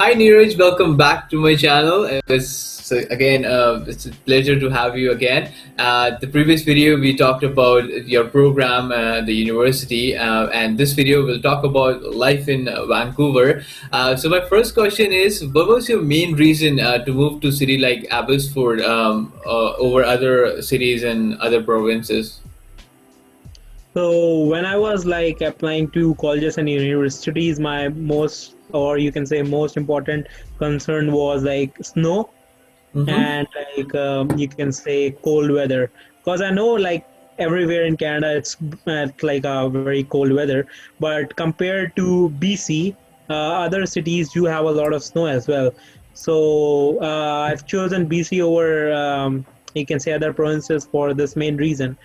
Hi Neeraj, welcome back to my channel. It's a pleasure to have you again. The previous video we talked about your program, the university, and this video will talk about life in Vancouver. So my first question is, what was your main reason to move to city like Abbotsford over other cities and other provinces? So when I was like applying to colleges and universities, my most, or you can say most important concern was like snow Mm-hmm. and you can say cold weather. Because I know like everywhere in Canada it's like a very cold weather, but compared to BC, other cities you have a lot of snow as well. So I've chosen BC over you can say other provinces for this main reason.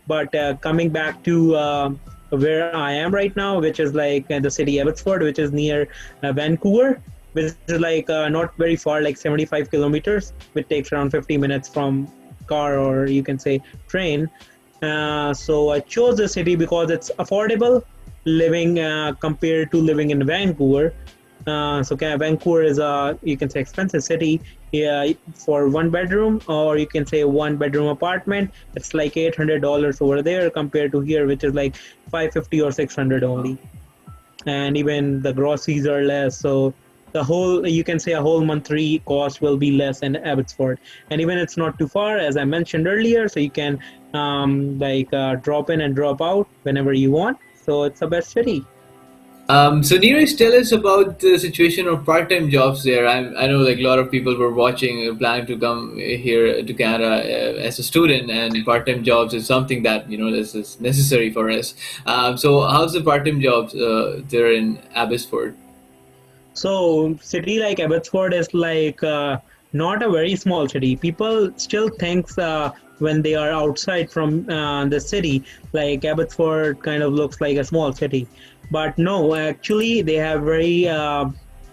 But coming back to where I am right now, which is like the city Abbotsford, which is near Vancouver, which is like not very far, like 75 kilometers, which takes around 50 minutes from car or you can say train. So I chose the city because it's affordable living compared to living in Vancouver. Vancouver is a you can say expensive city. Yeah, for one bedroom or you can say one bedroom apartment, it's like $800 over there compared to here, which is like 550 or 600 only. And even the groceries are less. So the whole you can say a whole monthly cost will be less in Abbotsford, and even it's not too far as I mentioned earlier, so you can drop in and drop out whenever you want. So it's the best city. So Neeraj, tell us about the situation of part-time jobs there. I know like a lot of people were watching, planning to come here to Canada as a student, and part-time jobs is something that this is necessary for us. So how's the part-time jobs there in Abbotsford? So city like Abbotsford is like not a very small city. People still think when they are outside from the city, like Abbotsford kind of looks like a small city. But no, actually they have very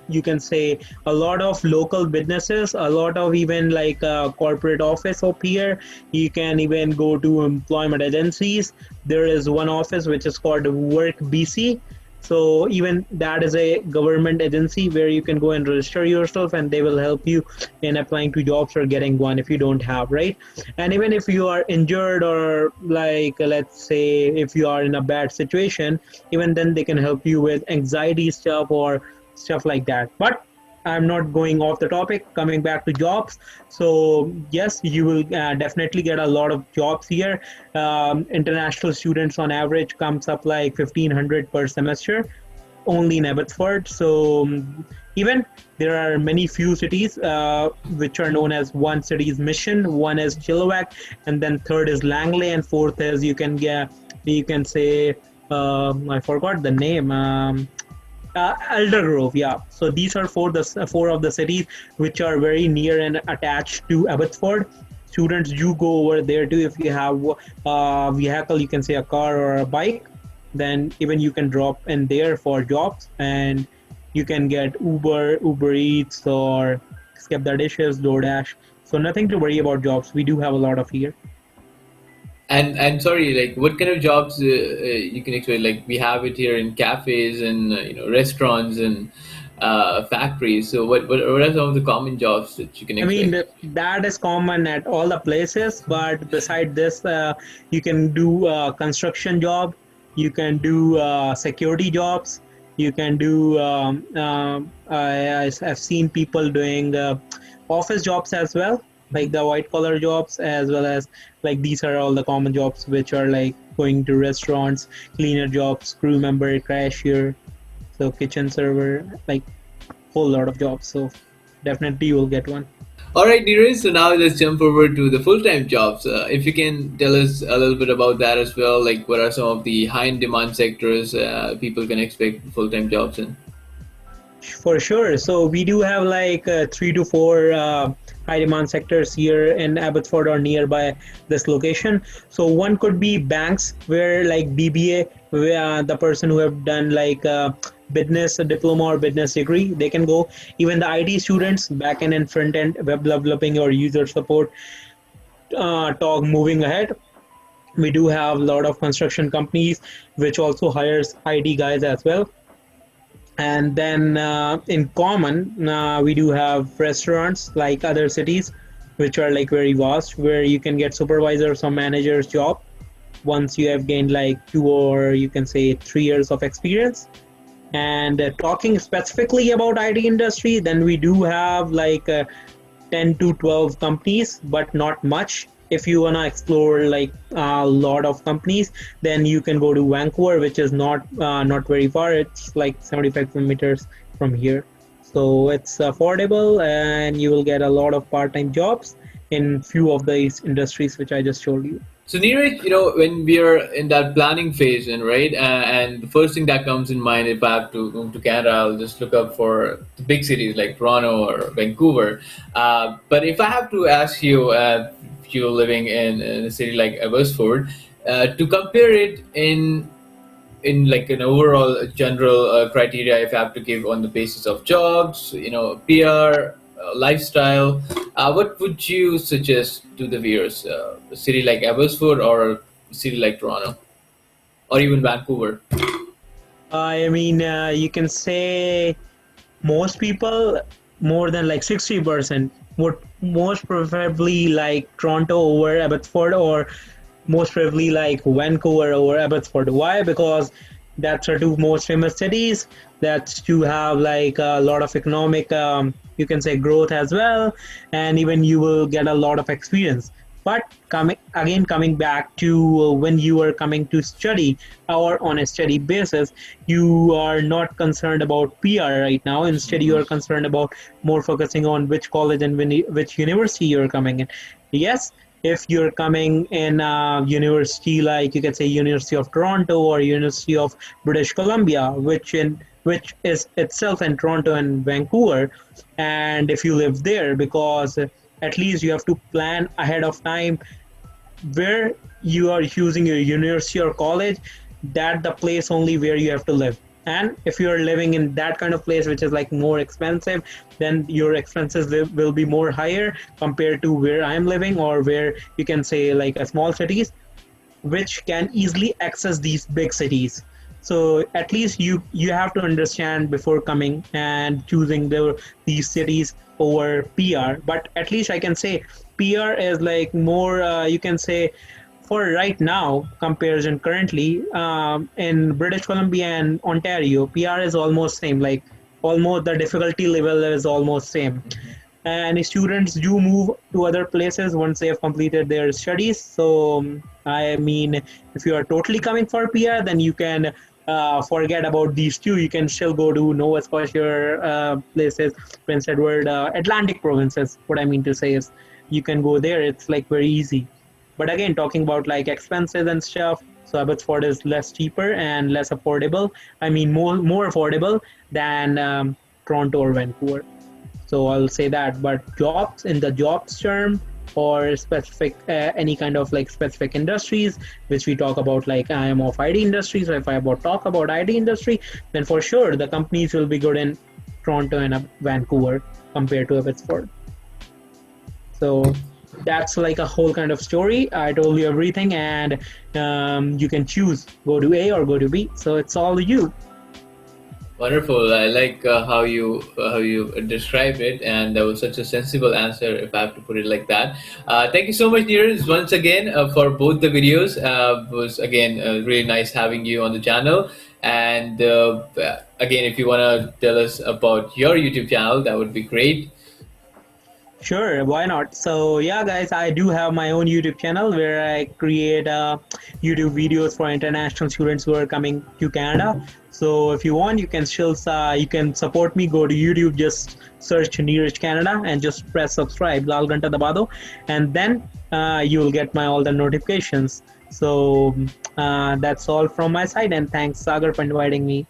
you can say a lot of local businesses, a lot of even like corporate office up here. You can even go to employment agencies. There is one office which is called Work BC. So even that is a government agency where you can go and register yourself and they will help you in applying to jobs or getting one if you don't have, right? And even if you are injured or like let's say if you are in a bad situation, even then they can help you with anxiety stuff or stuff like that. But I'm not going off the topic, coming back to jobs. So yes, you will definitely get a lot of jobs here. International students on average comes up like 1,500 per semester only in Abbotsford. So even there are many few cities which are known as one city's mission, one is Chilliwack, and then third is Langley, and fourth is you can say I forgot the name. Elder Grove, yeah. So these are four of the cities which are very near and attached to Abbotsford. Students do go over there too. If you have a vehicle, you can say a car or a bike, then even you can drop in there for jobs, and you can get Uber Eats, or Skip the Dishes, DoorDash. So nothing to worry about jobs. We do have a lot of here. And sorry, like what kind of jobs you can expect? Like we have it here in cafes and restaurants and factories. So what are some of the common jobs that you can I mean, expect? that is common at all the places, but beside this, you can do construction job, you can do security jobs, you can do. I've seen people doing office jobs as well, like the white collar jobs, as well as like these are all the common jobs which are like going to restaurants, cleaner jobs, crew member, cashier, so kitchen server, like whole lot of jobs. So definitely you will get one. All right, Neeraj. So now let's jump over to the full-time jobs. If you can tell us a little bit about that as well, like what are some of the high-in-demand sectors people can expect full-time jobs in? For sure. So we do have like three to four high demand sectors here in Abbotsford or nearby this location. So one could be banks, where like BBA, where the person who have done like business diploma or business degree, they can go. Even the IT students, back end and front end, web developing or user support, talk moving ahead. We do have a lot of construction companies which also hires IT guys as well, And then in common, we do have restaurants like other cities, which are like very vast, where you can get supervisors or managers job once you have gained like 2 or you can say 3 years of experience. And talking specifically about IT industry, then we do have like 10 to 12 companies, but not much. If you want to explore like a lot of companies, then you can go to Vancouver, which is not very far. It's like 75 kilometers from here. So it's affordable and you will get a lot of part-time jobs in few of these industries which I just showed you. So Neeraj, when we are in that planning phase, and right, and the first thing that comes in mind, if I have to move to Canada, I'll just look up for the big cities like Toronto or Vancouver. But if I have to ask you, if you're living in a city like Abbotsford, to compare it in like an overall general criteria, if I have to give on the basis of jobs, PR, lifestyle, what would you suggest to the viewers? A city like Abbotsford or a city like Toronto or even Vancouver? I mean, you can say most people, more than like 60%, would most preferably like Toronto over Abbotsford, or most probably like Vancouver over Abbotsford. Why? Because that's our two most famous cities. That's to have like a lot of economic, you can say, growth as well, and even you will get a lot of experience. But coming back to when you are coming to study or on a study basis, you are not concerned about PR right now. Instead, you are concerned about more focusing on which college and which university you're coming in. Yes, if you're coming in a university like you can say University of Toronto or University of British Columbia, which is itself in Toronto and Vancouver, and if you live there, because at least you have to plan ahead of time where you are choosing your university or college, that the place only where you have to live. And if you're living in that kind of place which is like more expensive, then your expenses will be more higher compared to where I'm living, or where you can say like a small cities which can easily access these big cities. So at least you have to understand before coming and choosing these cities over PR. But at least I can say PR is like more, you can say, for right now comparison currently, in British Columbia and Ontario, PR is almost same, like almost the difficulty level is almost same. And students do move to other places once they have completed their studies. So I mean, if you are totally coming for PR, then you can forget about these two. You can still go to Nova Scotia places, Prince Edward, Atlantic provinces. What I mean to say is you can go there. It's like very easy. But again, talking about like expenses and stuff, so Abbotsford is less cheaper and less affordable. I mean, more affordable than Toronto or Vancouver. So I'll say that. But jobs, in the jobs term, or specific any kind of like specific industries which we talk about, like I am of IT industry, so if I talk about IT industry, then for sure the companies will be good in Toronto and Vancouver compared to Abbotsford. So that's like a whole kind of story. I told you everything, and you can choose go to A or go to B, so it's all you. Wonderful. I like how you described it, and that was such a sensible answer, if I have to put it like that. Thank you so much, Neeraj, once again for both the videos. It was again really nice having you on the channel. And again, if you want to tell us about your YouTube channel, that would be great. Sure, why not? So yeah, guys, I do have my own YouTube channel where I create YouTube videos for international students who are coming to Canada. So if you want, you can still you can support me. Go to YouTube, just search Neeraj Canada and just press subscribe, Lal Ghanta daba do, and then you will get my all the notifications. So that's all from my side, and thanks Sagar for inviting me.